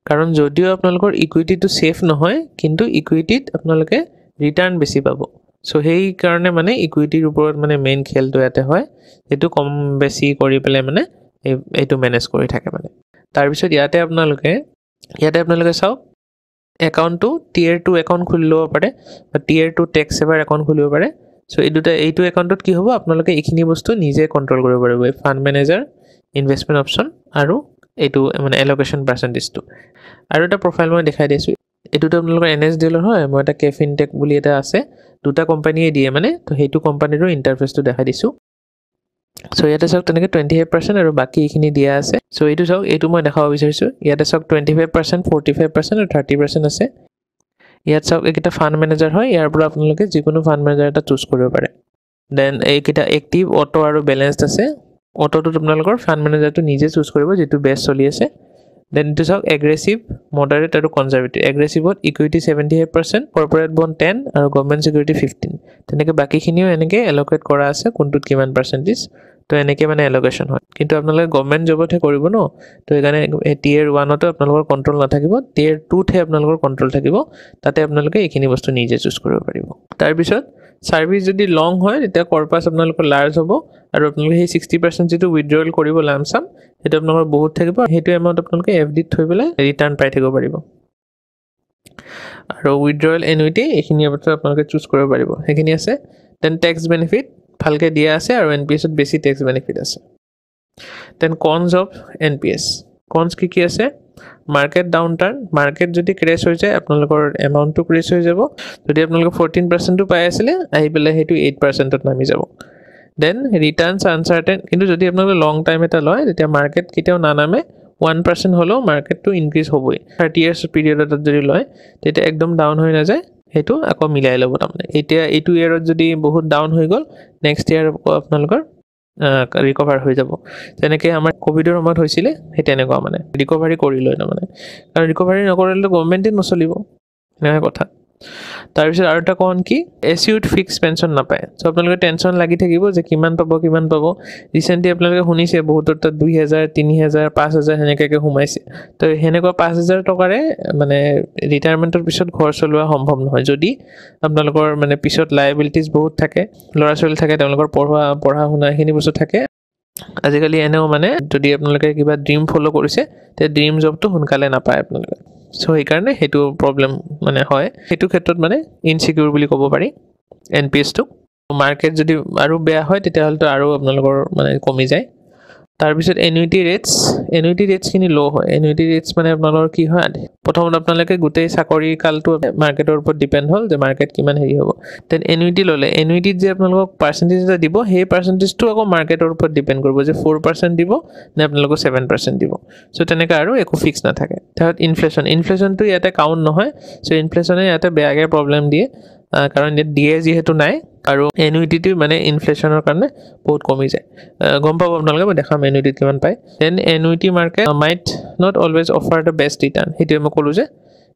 কাৰণ যদিও আপোনালোকৰ ইকুইটিটো ছেফ নহয়, কিন্তু ইকুইটিত আপোনালোকে ৰিটাৰ্ণ বেছি পাব। চ' সেইকাৰণে মানে ইকুইটিৰ ওপৰত মানে মেইন খেলটো ইয়াতে হয়, সেইটো কম বেছি কৰি পেলাই মানে এইটো মেনেজ কৰি থাকে মানে। তাৰপিছত ইয়াতে আপোনালোকে চাওক, একাউণ্টটো Tier 2 একাউণ্ট খুলি ল'ব পাৰে, বা Tier 2 টেক্স ছেভাৰ একাউণ্ট খুলিব পাৰে। চ' এইটো একাউণ্টত কি হ'ব, আপোনালোকে এইখিনি বস্তু নিজে কণ্ট্ৰল কৰিব পাৰিব, এই ফাণ্ড মেনেজাৰ, ইনভেষ্টমেণ্ট অপশ্যন, আৰু এইটো মানে এল'কেশ্যন পাৰ্চেণ্টেজটো। আৰু এটা প্ৰফাইল মই দেখাই দিছোঁ, এইটোতো আপোনালোকৰ NSDL-ৰ হয়, মই এটা কেফিনটেক বুলি এটা আছে, দুটা কোম্পানীয়ে দিয়ে মানে, তো সেইটো কোম্পানীৰো ইণ্টাৰফেচটো দেখাই দিছোঁ। চ' ইয়াতে চাওক তেনেকৈ 25% আৰু বাকী এইখিনি দিয়া আছে। চ' এইটো চাওক, এইটো মই দেখাব বিচাৰিছোঁ, ইয়াতে চাওক 25%, 45% আৰু 30% আছে। ইয়াত চাওক এইকেইটা ফাণ্ড মেনেজাৰ হয়, ইয়াৰ পৰা আপোনালোকে যিকোনো ফাণ্ড মেনেজাৰ এটা চুজ কৰিব পাৰে। দেন এইকেইটা এক্টিভ, অটো আৰু বেলেঞ্চড আছে। অটোটোত আপোনালোকৰ ফাণ্ড মেনেজাৰটো নিজে চুজ কৰিব, যিটো বেষ্ট চলি আছে। দেন এইটো চাওক এগ্ৰেছিভ, মডাৰেট আৰু কনজাৰ্ভেটিভ। এগ্ৰেছিভত ইকুইটি 75%, কৰ্পৰেট বণ্ড 10 আৰু গভৰ্ণমেণ্ট ছিকিউৰিটি 15। তেনেকৈ বাকীখিনিও এনেকৈ এল'কেট কৰা আছে, কোনটোত কিমান পাৰ্চেণ্টেজ, তো এনেকৈ মানে এল'কেশ্যন হয়। কিন্তু আপোনালোকে গভৰ্ণমেণ্ট জবতহে কৰিব ন, তো সেইকাৰণে Tier 1-তো আপোনালোকৰ কণ্ট্ৰল নাথাকিব, Tier 2-তহে আপোনালোকৰ কণ্ট্ৰল থাকিব, তাতে আপোনালোকে এইখিনি বস্তু নিজে চুজ কৰিব পাৰিব। তাৰপিছত ছাৰ্ভিচ যদি লং হয়, তেতিয়া কৰ্পাছ আপোনালোকৰ লাৰ্জ হ'ব, আৰু আপোনালোকে সেই 60% যিটো উইথড্ৰল কৰিব লামচাম, সেইটো আপোনালোকৰ বহুত থাকিব, সেইটো এমাউণ্ট আপোনালোকে FDত থৈ পেলাই ৰিটাৰ্ণ পাই থাকিব পাৰিব। আৰু উইথড্ৰল এনুইটি এইখিনি আপোনালোকে চুজ কৰিব পাৰিব, সেইখিনি আছে। দেন টেক্স বেনিফিট ভালকৈ দিয়া আছে, আৰু NPS-ত বেছি টেক্স বেনিফিট আছে। Then cons of NPS, cons কি আছে, মাৰ্কেট ডাউন টাৰ্ণ, মাৰ্কেট যদি ক্ৰেছ হৈ যায়, আপোনালোকৰ এমাউণ্টটো ক্ৰেছ হৈ যাব। যদি আপোনালোকে 14%টো পাই আছিলে, আহি পেলাই সেইটো 8%ত নামি যাব। দেন ৰিটাৰ্ণছ আনচাৰ্টেন, কিন্তু যদি আপোনালোকে লং টাইম এটা লয়, তেতিয়া মাৰ্কেট কেতিয়াও নানামে, 1% হ'লেও মাৰ্কেটটো ইনক্ৰিজ হ'বই। 30 years পিৰিয়ড এটাত যদি লয়, তেতিয়া একদম ডাউন হৈ নাযায়, সেইটো আকৌ মিলাই ল'ব তাৰমানে। এতিয়া এইটো ইয়েৰত যদি বহুত ডাউন হৈ গ'ল, নেক্সট ইয়েৰ আপোনালোকৰ ৰিকভাৰ হৈ যাব। তেনেকৈ আমাৰ ক'ভিডৰ সময়ত হৈছিলে, সেই তেনেকুৱা মানে ৰিকভাৰী কৰি লয় তাৰমানে, কাৰণ ৰিকভাৰী নকৰিলেতো গভৰ্ণমেণ্টে নচলিব, এনেকুৱা কথা। তাৰপিছত আৰু এটা কন কি এচিউড ফিক্স পেঞ্চন নাপায় সো আপোনালোকে টেনচন লাগি থাকিব যে কিমান পাব ৰিসেন্টলি আপোনালোকে শুনিছে বহুতৰ তাত 2000 3000 5000 হেনেকাকে সোমাইছে তো হেনেকুৱা 5000 টকাৰে মানে ৰিটায়াৰমেন্টৰ পিছত ঘৰ চলোৱা সম্ভৱ নহয় যদি আপোনালোকৰ মানে পিছত লায়াবিলিটিজ বহুত থাকে লৰা ছোৱালী থাকে তেওঁলোকৰ পঢ়া শুনা খিনি বস্তু থাকে আজিকালি এনেও মানে যদি আপোনালোকে কিবা ড্ৰিম ফলো কৰিছে তে ড্ৰিম জবটো সোনকালে নাপায় আপোনালোকে সো এই কাৰণে হেতু প্ৰবলেম মানে হয় হেতু ক্ষেত্ৰত মানে ইনসিকিউৰ বুলি ক'ব পাৰি এনপিএছ টো মাৰ্কেট যদি আৰু বেয়া হয় তেতিয়া হলতো আৰু আপোনালোকৰ মানে কমি যায় তাৰ পিছত এনুইটি ৰেটস খিনি লো হয় এনুইটি ৰেটস মানে আপোনালোকৰ কি হয় প্ৰথমত আপোনালোকে গুটেই চাকৰি কালটো মাৰ্কেটৰ ওপৰত ডিপেন্ড হল যে মাৰ্কেট কিমান হেৰি হ'ব দেন এনুইটি ললে এনুইটিত যে আপোনালোকক পাৰ্সেন্টেজ এটা দিব সেই পাৰ্সেন্টেজটো আকৌ মাৰ্কেটৰ ওপৰত ডিপেন্ড কৰিব যে 4% দিব নে আপোনালোকক 7% দিব সো তেনেকা আৰু একো ফিক্স নাথাকে তাত ইনফ্লেশনটো ইয়াতে কাউন্ট নহয় সো ইনফ্লেশনে ইয়াতে বেয়াকে প্ৰবলেম দিয়ে কাৰণ ইয়াত দিয়ে যেহেতু নাই আৰু এনুইটিটো মানে ইনফ্লেশনৰ কাৰণে বহুত কমি যায় গম পাব আপোনালোকে মই দেখাম এনুইটি কিমান পায় then annuity market might not always offer the best return হেতু মই ক'লো যে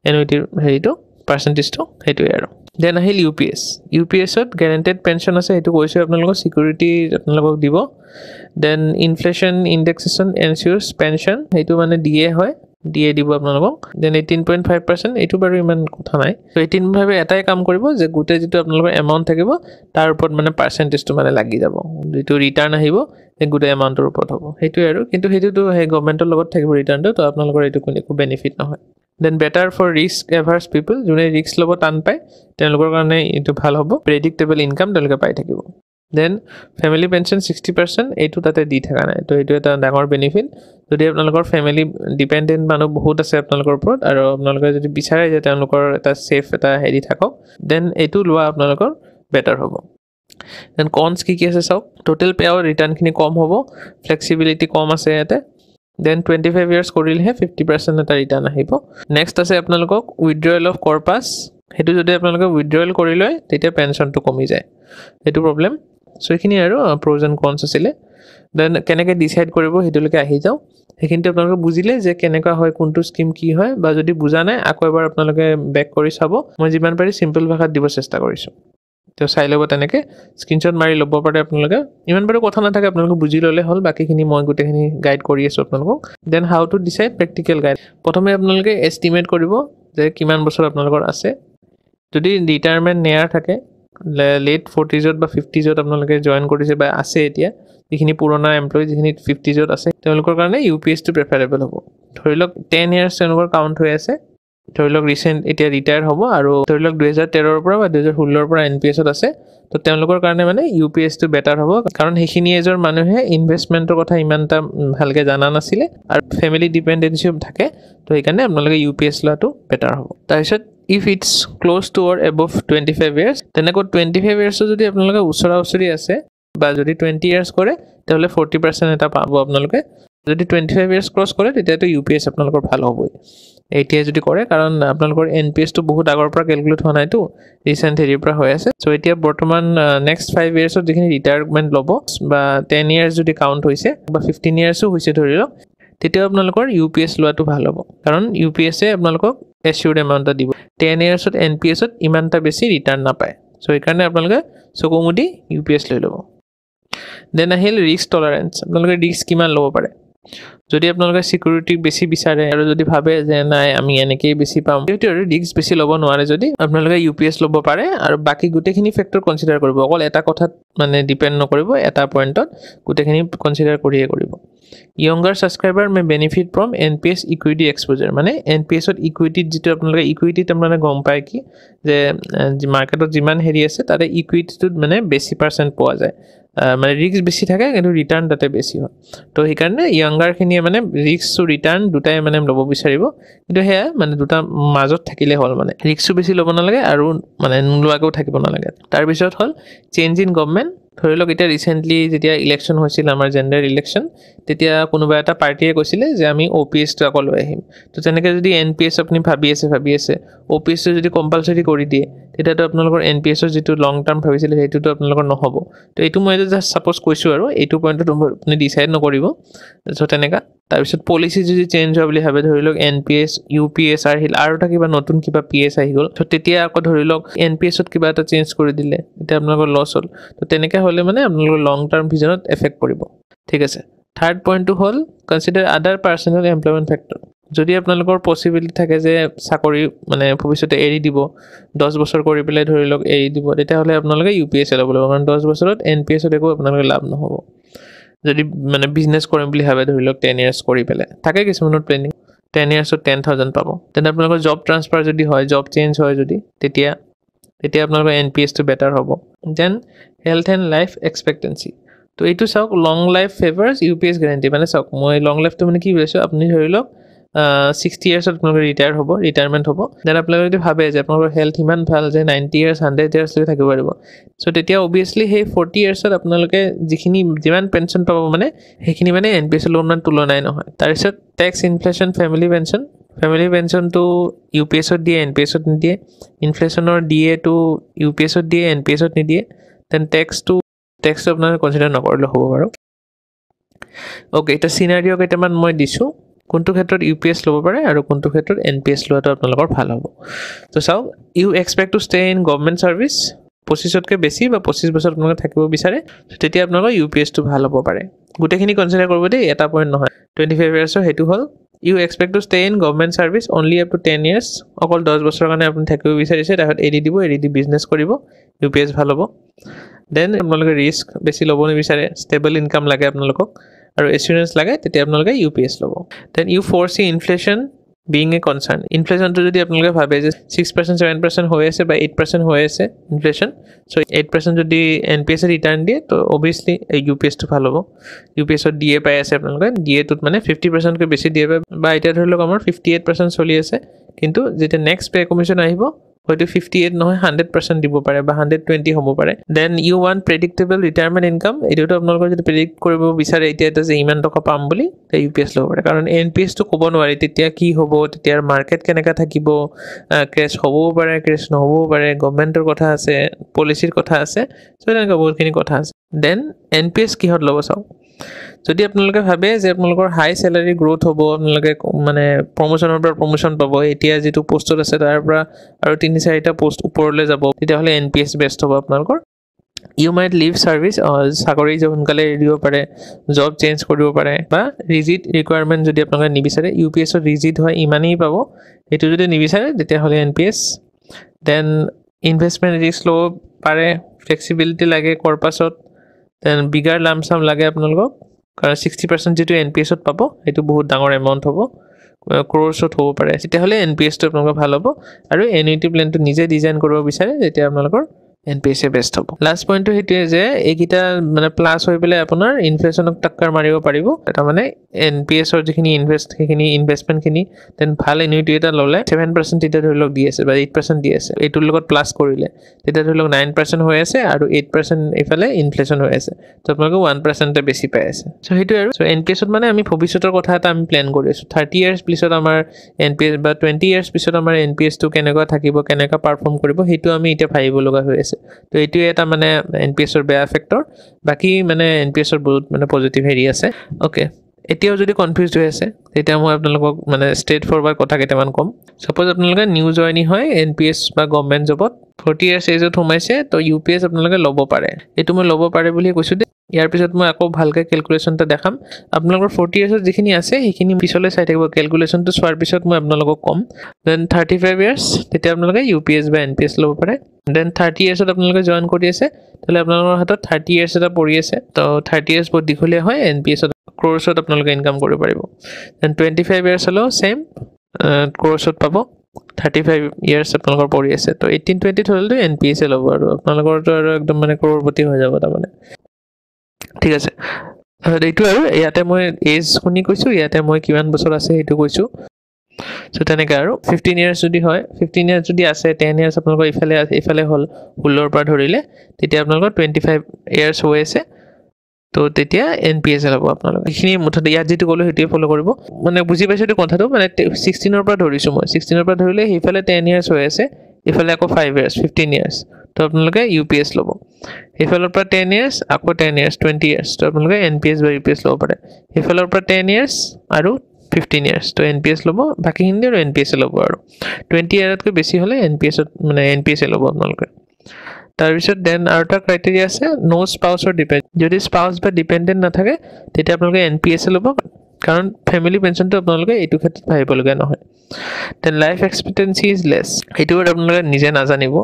এনুইটিৰ হেৰিটো পাৰ্সেন্টেজটো হেতুৱে আৰু দেন আহিল ইউপিএছত গ্যাৰান্টেড পেনশন আছে হেতু কৈছো আপোনালোকক সিকিউৰিটি আপোনালোকক দিব দেন ইনফ্লেশন ইনডেক্সেশন এনসিউৰছ পেনশন হেতু মানে দিয়ে হয় দিয়ে দিব আপোনালোকক দেন 18.5% এটো বাৰু ইমান কথা নাই সো 18 এটাই কাম কৰিব যে গুটে যেটো আপোনালোকৰ এমাউন্ট থাকিব তাৰ ওপৰত মানে পাৰ্সেন্টেজটো মানে লাগি যাব যেটো ৰিটাৰ্ণ আহিব এই গুটে এমাউন্টৰ ওপৰত হ'ব হেতুৱে আৰু কিন্তু হেতুটো হে গৱৰ্ণমেন্টৰ লগত থাকিব ৰিটাৰ্ণটো তো আপোনালোকৰ এটো কোনো বেনিফিট নহয় দেন বেটাৰ ফৰ ৰিস্ক এভাৰ্স পিপল যোনে ৰিস্ক লব টান পায় তেওঁলোকৰ কাৰণে এটো ভাল হ'ব প্ৰেডিক্টেবল ইনকাম তেওঁলোকে পাই থাকিব দেন ফ্যামিলি পেনশন 60% এটো তাতে দি থাকা নাই তো এটো এটা ডাঙৰ বেনিফিট যদি আপোনালোকৰ ফ্যামিলি ডিপেন্ডেন্ট মানুহ বহুত আছে আপোনালোকৰ ওপৰত আৰু আপোনালোকে যদি বিচাৰে যে তেওঁলোকৰ এটা সেফ এটা হেৰি থাকক দেন এটো লোৱা আপোনালোকৰ বেটাৰ হ'ব দেন কনস কি আছে সব টোটাল পে আউট ৰিটাৰ্ণ খিনি কম হ'ব ফ্লেক্সিবিলিটি কম আছে ইয়াতে দেন 25 ইয়াৰ্স কৰিলেহে 50% এটা ৰিটাৰ্ণ আহিব নেক্সট আছে আপোনালোকক উইথড্ৰয়েল অফ কৰ্পাস হেতু যদি আপোনালোকে উইথড্ৰয়েল কৰি লয় তেতিয়া পেনশনটো কমি যায় এটো প্ৰবলেম সো এখিনি আৰু প্ৰ'জ এণ্ড কনস আছিল দেন কেনেকে ডিসাইড কৰিব হেতুলৈকে আহি যাও হেকিনতে আপোনালোকে বুজিলে যে কেনেকা হয় কোনটো স্কিম কি হয় বা যদি বুজা নাই আকৌ এবাৰ আপোনালোকে বেক কৰি চাব মই যিমান পাৰি সিম্পল ভাষাত দিব চেষ্টা কৰিছো তো চাই লব তেনেকে স্ক্ৰিনশ্বট মাৰি লব পাৰে আপোনালোকে ইমান বাৰু কথা নাথাকে আপোনালোকে বুজি ললে হল বাকিখিনি মই গুটেখিনি গাইড কৰি আছো আপোনালোকক then how to decide practical guide প্ৰথমে আপোনালোকে এস্টিমেট কৰিব যে কিমান বছৰ আপোনালোকৰ আছে যদি ৰিটায়াৰমেন্ট নেয়াৰ থাকে লেট 40s বা 50s আপোনালোকে জয়েন কৰিছে বা আছে এতিয়া যিখিনি পুৰণা এমপ্লয়ি যিখিনি 50s আছে তেওঁলোকৰ কাৰণে ইউপিএছ টো প্ৰেফাৰেবল হ'ব ধৰিলক 10 ইয়াৰ্স তেওঁলোকৰ কাউন্ট হৈ আছে ধৰিলক ৰিসেন্ট এতিয়া ৰিটায়াৰ হ'ব আৰু ধৰিলক 2013 ৰ পৰা বা 2016 ৰ পৰা এনপিএছ ত আছে তো তেওঁলোকৰ কাৰণে মানে ইউপিএছ টো বেটাৰ হ'ব কাৰণ হেখিনি এজৰ মানুহে ইনভেষ্টমেন্টৰ কথা ইমানটা ভালকে জানা নাছিলে আৰু ফ্যামিলি ডিপেন্ডেন্সি থাকে তো এই কাৰণে আপোনালোকে ইউপিএছ লাটো বেটাৰ হ'ব তাৰপিছত if it's close to or above 25 years তেনেকৈ 25 years যদি আপোনালোকে উছৰা উছৰি আছে বা যদি 20 years কৰে তেহলে 40% এটা পাব আপোনালোকে যদি 25 years ক্ৰছ কৰে তেতিয়া তো ইউপিএছ আপোনালোকৰ ভাল হ'বই এতিয়া যদি কৰে কাৰণ আপোনালোকৰ এনপিএছ টো বহুত আগৰ পৰা ক্যালকুলেট হোৱা নাই তো ৰিসেন্ট হেৰিৰ পৰা হৈ আছে সো এতিয়া বৰ্তমান নেক্সট 5 years ত যিখিনি ৰিটায়াৰমেন্ট ল'ব বা 10 years যদি কাউন্ট হৈছে বা 15 years ও হৈছে ধৰিলক তেতিয়া আপোনালোকৰ ইউপিএছ লোৱাটো ভাল হ'ব কাৰণ ইউপিএছ এ আপোনালোকক এচিউৰ্ড এমাউন্ট দিব 10 years ত এনপিএছ ত ইমানটা বেছি ৰিটাৰ্ণ নাপায় সো এই কাৰণে আপোনালোকে চকুমুদি ইউপিএছ লৈ ল'ব দেন আহিল ৰিস্ক টলাৰেন্স আপোনালোকে ৰিস্ক কিমান ল'ব পাৰে যদি আপোনালোকে সিকিউৰিটি বেছি বিচাৰে আৰু যদি ভাবে যে নাই আমি এনেকেই বেছি পাম তেতিয়া ৰিস্ক বেছি ল'ব নোৱাৰে যদি আপোনালোকে ইউপিএছ ল'ব পাৰে আৰু বাকি গুটেখিনি ফেক্টৰ কনসিডাৰ কৰিব অকল এটা কথাত মানে ডিপেন্ড নকৰিব এটা পইণ্টত গুটেখিনি কনসিডাৰ কৰিয়ে কৰিব younger subscriber may benefit from NPS equity exposure মানে NPS ত ইকুইটিত যেটো আপোনালোকে ইকুইটিত আপোনালোকে গম পায় কি যে মাৰ্কেটত যিমান হেৰি আছে তাতে ইকুইটিত মানে বেছি পাৰ্সেন্ট পোৱা যায় মানে ৰিস্ক বেছি থাকে কিন্তু ৰিটাৰ্ণ তাতে বেছি হয় তো এই কাৰণে ইয়াঙ্গাৰ খিনিয়ে মানে ৰিস্ক টু ৰিটাৰ্ণ দুটাই মানে ল'ব বিচাৰিব কিন্তু হে মানে দুটা মাজত থাকিলে হল মানে ৰিস্ক বেছি ল'ব নালাগে আৰু মানে নোলোৱাকেও থাকিব নালাগে তাৰ পিছত হল চেঞ্জ ইন গভৰ্নমেন্ট ধৰিলক এতিয়া ৰিসেন্টলি যেতিয়া ইলেকশন হৈছিল আমাৰ জেন্ডাৰ ইলেকশন তেতিয়া কোনোবা এটা পাৰ্টিয়ে কৈছিলে যে আমি ওপিএছ টো আকল লৈ আহিম তো তেনেকে যদি এনপিএছ আপুনি ভাবি আছে ওপিএছ টো যদি কম্পালসৰি কৰি দিয়ে তেতিয়াতো আপোনালোকৰ NPS-ৰ যিটো লং টাৰ্ম ভাবিছিলে সেইটোতো আপোনালোকৰ নহ'ব তো এইটো মই জাষ্ট ছাপ'জ কৈছোঁ আৰু এইটো পইণ্টত আপুনি ডিচাইড নকৰিব চ' তেনেকুৱা তাৰপিছত পলিচি যদি চেঞ্জ হোৱা বুলি ভাবে ধৰি লওক NPS UPS আহিল আৰু এটা কিবা নতুন কিবা PS আহি গ'ল চ' তেতিয়া আকৌ ধৰি লওক NPS-ত কিবা এটা চেঞ্জ কৰি দিলে তেতিয়া আপোনালোকৰ লছ হ'ল তো তেনেকৈ হ'লে মানে আপোনালোকৰ লং টাৰ্ম ভিজনত এফেক্ট কৰিব ঠিক আছে থাৰ্ড পইণ্টটো হ'ল কনচিডাৰ আদাৰ পাৰ্চনেল এমপ্লয়মেণ্ট ফেক্টৰ যদি আপোনালোকৰ পচিবিলিটি থাকে যে চাকৰি মানে ভৱিষ্যতে এৰি দিব 10 বছৰ কৰি পেলাই ধৰি লওক এৰি দিব তেতিয়াহ'লে আপোনালোকে UPS ল'ব লাগিব কাৰণ 10 বছৰত NPS-ত একো আপোনালোকে লাভ নহ'ব যদি মানে বিজনেছ কৰিম বুলি ভাবে ধৰি লওক 10 ইয়াৰ্ছ কৰি পেলাই থাকে কিছুমানৰ প্লেনিং 10 ইয়াৰ্ছত 10,000 পাব তেনে আপোনালোকৰ জব ট্ৰান্সফাৰ যদি হয় জব চেঞ্জ হয় যদি তেতিয়া আপোনালোকৰ NPS-টো বেটাৰ হ'ব দেন হেল্থ এণ্ড লাইফ এক্সপেক্টেঞ্চি তো এইটো চাওক লং লাইফ ফেভাৰ্ছ UPS গেৰেণ্টি মানে চাওক মই লং লাইফটো মানে কি বুজাইছোঁ আপুনি ধৰি লওক 60 ইয়াৰ্ছত আপোনালোকে ৰিটায়াৰমেণ্ট হ'ব দেন আপোনালোকে যদি ভাবে যে আপোনালোকৰ হেল্থ ইমান ভাল যে 90 ইয়াৰ্ছ 100 ইয়াৰ্ছলৈকে থাকিব পাৰিব চ' তেতিয়া অবভিয়াছলি সেই 40 ইয়াৰ্ছত আপোনালোকে যিমান পেঞ্চন পাব মানে সেইখিনি মানে NPS-ৰ লগত তুলনাই নহয় তাৰপিছত টেক্স ইনফ্লেশ্যন ফেমিলি পেঞ্চনটো UPS-ত দিয়ে NPS-ত নিদিয়ে ইনফ্লেশ্যনৰ DA-টো UPS-ত দিয়ে NPS-ত নিদিয়ে দেন টেক্সটো আপোনালোকে কনচিডাৰ নকৰিলেও হ'ব বাৰু অ'কে এতিয়া চিনাৰিঅ' কেইটামান মই দিছোঁ কোনটো ক্ষেত্ৰত UPS ল'ব পাৰে আৰু কোনটো ক্ষেত্ৰত NPS লোৱাটো আপোনালোকৰ ভাল হ'ব তো চাওক you expect to stay in government service 25তকৈ বেছি বা 25 বছৰ আপোনালোকে থাকিব বিচাৰে তেতিয়া আপোনালোকৰ UPS-টো ভাল হ'ব পাৰে গোটেইখিনি কনচিডাৰ কৰিব দেই এটা পইণ্ট নহয় 25 ইয়াৰ্ছৰ সেইটো হ'ল you expect to stay in government service only up to 10 years অকল 10 বছৰৰ কাৰণে আপুনি থাকিব বিচাৰিছে তাৰপিছত এৰি দি বিজনেছ কৰিব UPS ভাল হ'ব দেন আপোনালোকে ৰিস্ক বেছি ল'ব নিবিচাৰে ষ্টেবল ইনকাম লাগে আপোনালোকক আৰু এছুৰেঞ্চ লাগে তেতিয়া আপোনালোকে UPS ল'ব then you foresee inflation being a concern ইনফ্লেশ্যনটো যদি আপোনালোকে ভাবে যে 6% 7% হৈ আছে বা 8% হৈ আছে ইনফ্লেশ্যন চ' 8% যদি NPS-এ ৰিটাৰ্ণ দিয়ে তো অভিয়াছলি UPS-টো ভাল হ'ব UPS-ত DA পাই আছে আপোনালোকে DA-টোত মানে 50%কৈ বেছি DA পায় বা এতিয়া ধৰি লওক আমাৰ 58% চলি আছে কিন্তু যেতিয়া নেক্সট পে' কমিশ্যন আহিব হয়তো 58 নহয় 100% দিব পাৰে বা 120 হ'ব পাৰে then you want predictable retirement income এইটোতো আপোনালোকৰ যদি প্ৰেডিক্ট কৰিব বিচাৰে এতিয়া যে ইমান টকা পাম বুলি UPS ল'ব পাৰে কাৰণ NPS-টো ক'ব নোৱাৰি তেতিয়া কি হ'ব তেতিয়াৰ মাৰ্কেট কেনেকৈ থাকিব ক্ৰেছ হ'বও পাৰে ক্ৰেছ নহ'বও পাৰে গভৰ্ণমেণ্টৰ কথা আছে পলিচিৰ কথা আছে চ' তেনেকুৱা বহুতখিনি কথা আছে দেন NPS কিহত ল'ব চাওক যদি আপোনালোকে ভাবে যে আপোনালোকৰ হাই চেলাৰী গ্ৰ'থ হ'ব আপোনালোকে মানে প্ৰমোশ্যনৰ পৰা প্ৰমোশ্যন পাব এতিয়া যিটো পোষ্টত আছে তাৰ পৰা আৰু 3-4টা পোষ্ট ওপৰলৈ যাব তেতিয়াহ'লে NPS বেষ্ট হ'ব আপোনালোকৰ ইউ মাইট লিভ ছাৰ্ভিচ চাকৰি যে সোনকালে এৰি দিব পাৰে জব চেঞ্জ কৰিব পাৰে বা ৰিজিড ৰিকুৱাৰমেণ্ট যদি আপোনালোকে নিবিচাৰে UPS-ত ৰিজিড হয় ইমানেই পাব সেইটো যদি নিবিচাৰে তেতিয়াহ'লে NPS দেন ইনভেষ্টমেণ্ট ৰিস্ক ল'ব পাৰে ফ্লেক্সিবিলিটি লাগে কৰ্পাছত দেন বিগাৰ লামচাম লাগে আপোনালোকক কাৰণ 60% যিটো NPS-ত পাব সেইটো বহুত ডাঙৰ এমাউণ্ট হ'ব ক্ৰ'ৰ্ছত হ'ব পাৰে তেতিয়াহ'লে NPS-টো আপোনালোকৰ ভাল হ'ব আৰু এনুইটি প্লেনটো নিজে ডিজাইন কৰিব বিচাৰে তেতিয়া আপোনালোকৰ NPS-এ বেষ্ট হ'ব লাষ্ট পইণ্টটো সেইটোৱে যে এইকেইটা মানে প্লাছ হৈ পেলাই আপোনাৰ ইনফ্লেশ্যনক টাক্কাৰ মাৰিব পাৰিব এটা মানে NPS-ৰ যিখিনি সেইখিনি ইনভেষ্টমেণ্টখিনি দেন ভাল এনুইটি এটা ল'লে 7% তেতিয়া ধৰি লওক দি আছে বা 8% দি আছে এইটোৰ লগত প্লাছ কৰিলে তেতিয়া ধৰি লওক 9% হৈ আছে আৰু 8% এইফালে ইনফ্লেশ্যন হৈ আছে তো আপোনালোকে 1%তে বেছি পাই আছে চ' সেইটোৱে আৰু চ' NPS-ত মানে আমি ভৱিষ্যতৰ কথা এটা আমি প্লেন কৰি আছোঁ 30 ইয়াৰ্ছ পিছত আমাৰ NPS বা 20 ইয়াৰ্ছ পিছত আমাৰ NPS-টো কেনেকুৱা থাকিব কেনেকুৱা পাৰফৰ্ম কৰিব সেইটো আমি এতিয়া ভাবিব লগা হৈ আছে তো এইটোৱে এটা মানে NPS-ৰ বেয়া ফেক্টৰ বাকী মানে NPS-ৰ বহুত মানে পজিটিভ হেৰি আছে অ'কে এতিয়াও যদি কনফিউজ হৈ আছে তেতিয়া মই আপোনালোকক মানে ষ্ট্ৰেইট ফৰৱাৰ্ড কথা কেইটামান ক'ম ছাপ'জ আপোনালোকে নিউ জইনি হয় NPS বা গভৰ্ণমেণ্ট জবত 40 ইয়াৰ্ছ এজত সোমাইছে তো UPS আপোনালোকে ল'ব পাৰে এইটো মই ল'ব পাৰে বুলি কৈছোঁ দেই ইয়াৰ পিছত মই আকৌ ভালকৈ কেলকুলেশ্যন এটা দেখাম আপোনালোকৰ 40 ইয়াৰ্ছত যিখিনি আছে সেইখিনি পিছলৈ চাই থাকিব কেলকুলেশ্যনটো চোৱাৰ পিছত মই আপোনালোকক ক'ম দেন 35 ইয়াৰ্ছ তেতিয়া আপোনালোকে UPS বা NPS ল'ব পাৰে দেন 30 ইয়াৰ্ছত আপোনালোকে জইন কৰি আছে তেতিয়াহ'লে আপোনালোকৰ হাতত 30 ইয়াৰ্ছ এটা পৰি আছে তো 30 ইয়াৰ্ছ বহুত দীঘলীয়া হয় NPS-ত ক্ৰ'ৰ্ছত আপোনালোকে ইনকাম কৰিব পাৰিব দেন 25 ইয়াৰ্ছ হ'লেও ছেইম ক্ৰ'ৰ্ছত পাব 35 ইয়াৰ্ছ আপোনালোকৰ পৰি আছে তো 18-20 হ'লেতো NPS-এ ল'ব আৰু আপোনালোকৰতো আৰু একদম মানে ক্ৰ'ৰপতি হৈ যাব তাৰমানে ঠিক আছে এইটো আৰু ইয়াতে মই এজ শুনি কৈছোঁ ইয়াতে মই কিমান বছৰ আছে সেইটো কৈছোঁ চ' তেনেকৈ আৰু 15 ইয়াৰ্ছ যদি হয় 15 ইয়াৰ্ছ যদি আছে 10 ইয়াৰ্ছ আপোনালোকৰ ইফালে হ'ল 16ৰ পৰা ধৰিলে তেতিয়া আপোনালোকৰ 25 ইয়াৰ্ছ হৈ আছে তো তেতিয়া NPS-এ ল'ব আপোনালোকে এইখিনি মুঠতে ইয়াত যিটো ক'লোঁ সেইটোৱে ফ'ল' কৰিব মানে বুজি পাইছোঁ এইটো কথাটো মানে 16ৰ পৰা ধৰিছোঁ মই 16ৰ পৰা ধৰিলে সেইফালে 10 ইয়াৰ্ছ হৈ আছে ইফালে আকৌ 5 years 15 years তো আপোনালোকে UPS ল'ব ইফালৰ পৰা 10 years আকৌ 10 years 20 years তো আপোনালোকে NPS বা UPS ল'ব পাৰে ইফালৰ পৰা 10 years আৰু 15 years তো NPS ল'ব বাকিখিনি আৰু NPS ল'ব আৰু 20 yearতকৈ বেছি হ'লে NPS মানে NPS ল'ব আপোনালোকে তাৰপিছত দেন আৰু এটা ক্ৰাইটেৰিয়া আছে নো স্পাউছৰ ডিপেন্ড যদি স্পাউছ বা ডিপেন্ডেন্ট নাথাকে তেতিয়া আপোনালোকে NPS ল'ব কাৰণ ফ্যামিলি পেনশনটো আপোনালোকে এইটো ক্ষেত্ৰত ভাবিবলগীয়া নহয় then life expectancy is less এইটো আপোনালোকে নিজে নাজানিব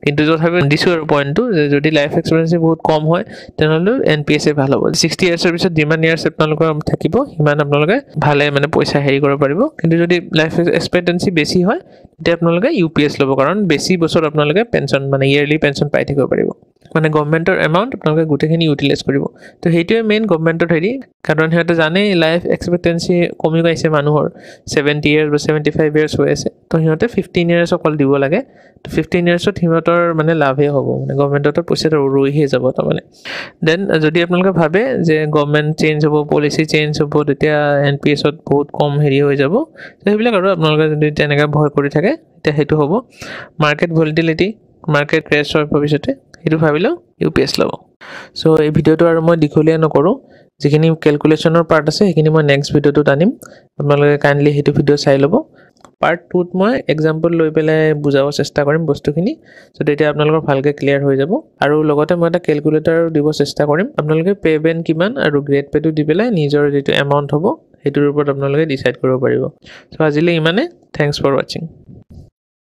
কিন্তু তথাপি দিছো আৰু পইণ্টটো যে যদি লাইফ এক্সপেক্টেন্সি বহুত কম হয় তেনেহ'লে NPS ভাল হ'ব 60 ইয়াৰ্ছৰ পিছত যিমান ইয়াৰ্ছ আপোনালোকৰ থাকিব সিমান আপোনালোকে ভালে মানে পইচা হেৰি কৰিব পাৰিব কিন্তু যদি লাইফ এক্সপেক্টেন্সি বেছি হয় তেতিয়া আপোনালোকে UPS ল'ব কাৰণ বেছি বছৰ আপোনালোকে পেনশন মানে ইয়াৰলি পেনশন পাই থাকিব পাৰিব মানে গভৰ্ণমেণ্টৰ এমাউণ্ট আপোনালোকে গোটেইখিনি ইউটিলাইজ কৰিব তো সেইটোৱে মেইন গভৰ্ণমেণ্টৰ হেৰি কাৰণ সিহঁতে জানে লাইফ এক্সপেক্টেন্সি কমি গৈছে মানুহৰ 70 ইয়াৰ্ছ বা 75 ইয়াৰ্ছ হৈ আছে তো সিহঁতে 15 ইয়াৰ্ছ অকল দিব লাগে তো 15 ইয়াৰ্ছত সিহঁতৰ মানে লাভে হ'ব মানে গভৰ্ণমেণ্টৰ পইচাটো ৰৈহে যাব তাৰমানে দেন যদি আপোনালোকে ভাবে যে গভৰ্ণমেণ্ট চেঞ্জ হ'ব পলিচি চেঞ্জ হ'ব তেতিয়া NPSত বহুত কম হেৰি হৈ যাব তো সেইবিলাক আৰু আপোনালোকে যদি তেনেকৈ ভয় কৰি থাকে তেতিয়া সেইটো হ'ব মাৰ্কেট ভলিটিলিটি মাৰ্কেট ক্ৰেছ হয় ভৱিষ্যতে সেইটো ভাবিলেও UPS ল'ব সো এই ভিডিঅ'টো আৰু মই দীঘলীয়া নকৰোঁ যিখিনি ক্যালকুলেশনৰ পাৰ্ট আছে সেইখিনি মই নেক্সট ভিডিঅ'টোত আনিম আপোনালোকে কাইন্ডলি সেইটো ভিডিঅ' চাই ল'ব পাৰ্ট 2ত মই এক্সাম্পল লৈ পেলাই বুজাব চেষ্টা কৰিম বস্তুখিনি সো তেতিয়া আপোনালোকৰ ভালকৈ ক্লিয়াৰ হৈ যাব আৰু লগতে মই এটা ক্যালকুলেটৰ দিব চেষ্টা কৰিম আপোনালোকে পে বেন কিমান আৰু গ্ৰেড পেটো দি পেলাই নিজৰ যেটো এমাউন্ট হ'ব সেইটোৰ ওপৰত আপোনালোকে ডিসাইড কৰিব পাৰিব সো আজিলৈ ইমানে থ্যাঙ্কস ফৰ ওয়াচিং